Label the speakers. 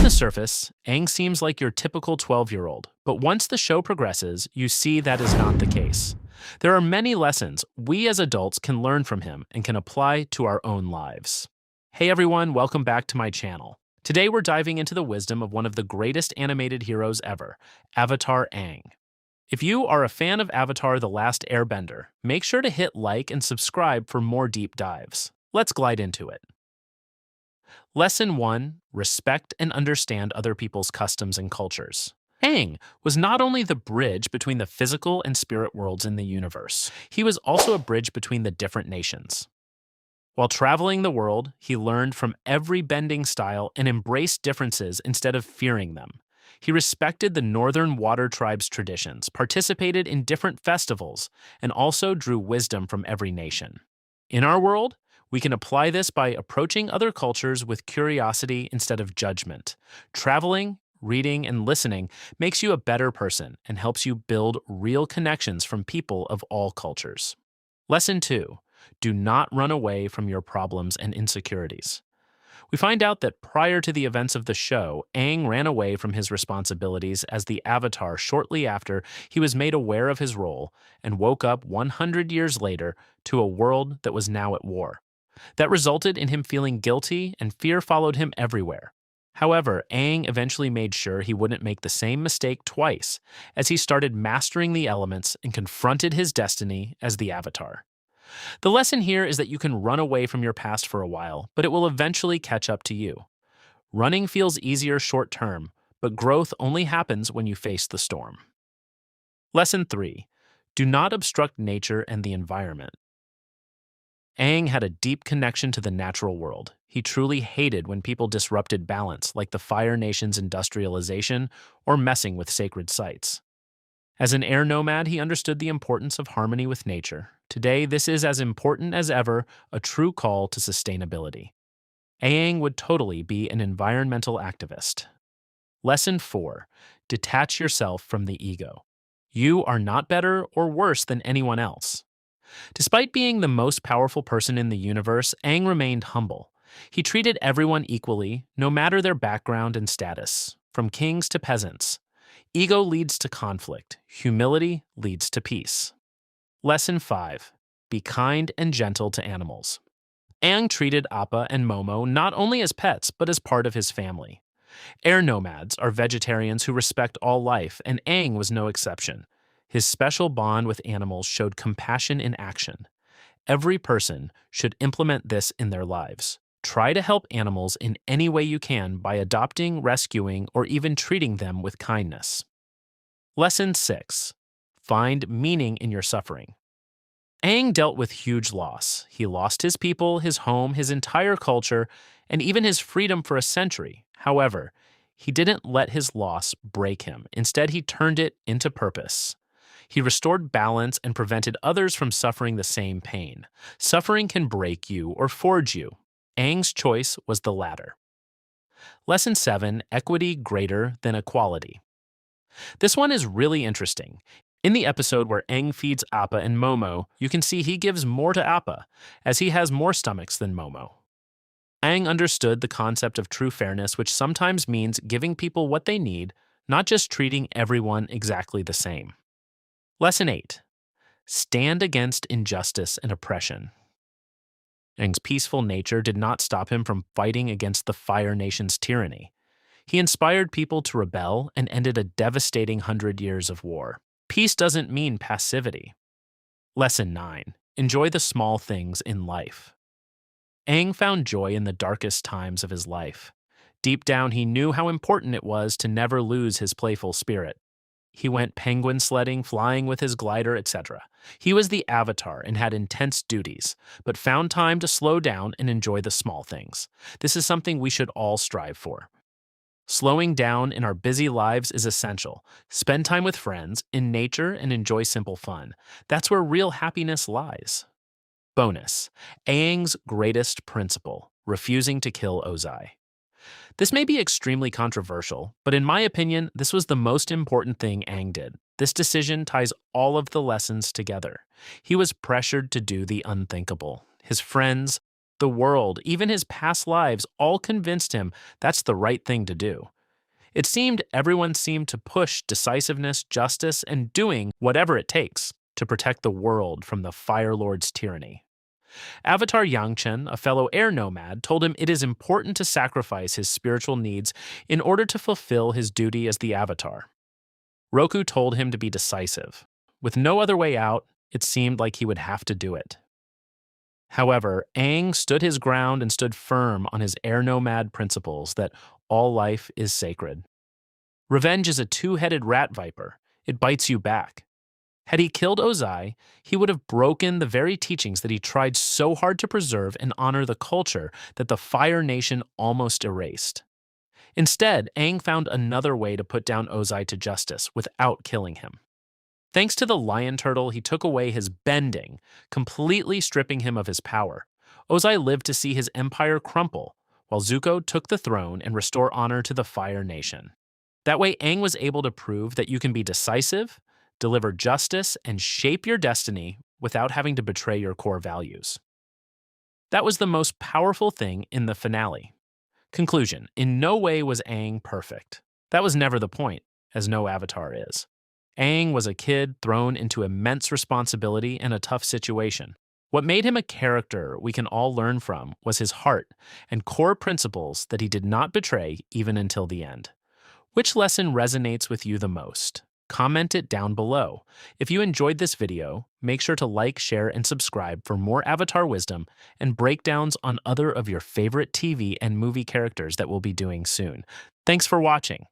Speaker 1: the surface, Aang seems like your typical 12-year-old, but once the show progresses, you see that is not the case. There are many lessons we as adults can learn from him and can apply to our own lives. Hey everyone, welcome back to my channel. Today we're diving into the wisdom of one of the greatest animated heroes ever, Avatar Aang. If you are a fan of Avatar: The Last Airbender, make sure to hit like and subscribe for more deep dives. Let's glide into it. Lesson 1. Respect and understand other people's customs and cultures. Aang was not only the bridge between the physical and spirit worlds in the universe, he was also a bridge between the different nations. While traveling the world, he learned from every bending style and embraced differences instead of fearing them. He respected the Northern Water Tribe's traditions, participated in different festivals, and also drew wisdom from every nation. In our world, we can apply this by approaching other cultures with curiosity instead of judgment. Traveling, reading, and listening makes you a better person and helps you build real connections from people of all cultures. Lesson 2. Do not run away from your problems and insecurities. We find out that prior to the events of the show, Aang ran away from his responsibilities as the Avatar shortly after he was made aware of his role and woke up 100 years later to a world that was now at war. That resulted in him feeling guilty, and fear followed him everywhere. However, Aang eventually made sure he wouldn't make the same mistake twice as he started mastering the elements and confronted his destiny as the Avatar. The lesson here is that you can run away from your past for a while, but it will eventually catch up to you. Running feels easier short term, but growth only happens when you face the storm. Lesson 3. Do not obstruct nature and the environment. Aang had a deep connection to the natural world. He truly hated when people disrupted balance, like the Fire Nation's industrialization or messing with sacred sites. As an air nomad, he understood the importance of harmony with nature. Today, this is as important as ever, a true call to sustainability. Aang would totally be an environmental activist. Lesson 4. Detach yourself from the ego. You are not better or worse than anyone else. Despite being the most powerful person in the universe, Aang remained humble. He treated everyone equally, no matter their background and status, from kings to peasants. Ego leads to conflict. Humility leads to peace. Lesson 5. Be kind and gentle to animals. Aang treated Appa and Momo not only as pets, but as part of his family. Air nomads are vegetarians who respect all life, and Aang was no exception. His special bond with animals showed compassion in action. Every person should implement this in their lives. Try to help animals in any way you can by adopting, rescuing, or even treating them with kindness. Lesson 6. Find meaning in your suffering. Aang dealt with huge loss. He lost his people, his home, his entire culture, and even his freedom for a century. However, he didn't let his loss break him. Instead, he turned it into purpose. He restored balance and prevented others from suffering the same pain. Suffering can break you or forge you. Aang's choice was the latter. Lesson 7. Equity greater than equality. This one is really interesting. In the episode where Aang feeds Appa and Momo, you can see he gives more to Appa, as he has more stomachs than Momo. Aang understood the concept of true fairness, which sometimes means giving people what they need, not just treating everyone exactly the same. Lesson 8. Stand against injustice and oppression. Aang's peaceful nature did not stop him from fighting against the Fire Nation's tyranny. He inspired people to rebel and ended a devastating 100 years of war. Peace doesn't mean passivity. Lesson 9. Enjoy the small things in life. Aang found joy in the darkest times of his life. Deep down, he knew how important it was to never lose his playful spirit. He went penguin sledding, flying with his glider, etc. He was the Avatar and had intense duties, but found time to slow down and enjoy the small things. This is something we should all strive for. Slowing down in our busy lives is essential. Spend time with friends, in nature, and enjoy simple fun. That's where real happiness lies. Bonus: Aang's greatest principle, refusing to kill Ozai. This may be extremely controversial, but in my opinion, this was the most important thing Aang did. This decision ties all of the lessons together. He was pressured to do the unthinkable. His friends, the world, even his past lives, all convinced him that's the right thing to do. It seemed everyone seemed to push decisiveness, justice, and doing whatever it takes to protect the world from the Fire Lord's tyranny. Avatar Yangchen, a fellow air nomad, told him it is important to sacrifice his spiritual needs in order to fulfill his duty as the Avatar. Roku told him to be decisive. With no other way out, it seemed like he would have to do it. However, Aang stood his ground and stood firm on his air nomad principles that all life is sacred. Revenge is a two-headed rat viper. It bites you back. Had he killed Ozai, he would have broken the very teachings that he tried so hard to preserve and honor the culture that the Fire Nation almost erased. Instead, Aang found another way to put down Ozai to justice without killing him. Thanks to the lion turtle, he took away his bending, completely stripping him of his power. Ozai lived to see his empire crumple, while Zuko took the throne and restore honor to the Fire Nation. That way, Aang was able to prove that you can be decisive, deliver justice, and shape your destiny without having to betray your core values. That was the most powerful thing in the finale. Conclusion: in no way was Aang perfect. That was never the point, as no Avatar is. Aang was a kid thrown into immense responsibility and a tough situation. What made him a character we can all learn from was his heart and core principles that he did not betray even until the end. Which lesson resonates with you the most? Comment it down below. If you enjoyed this video, make sure to like, share, and subscribe for more Avatar wisdom and breakdowns on other of your favorite TV and movie characters that we'll be doing soon. Thanks for watching.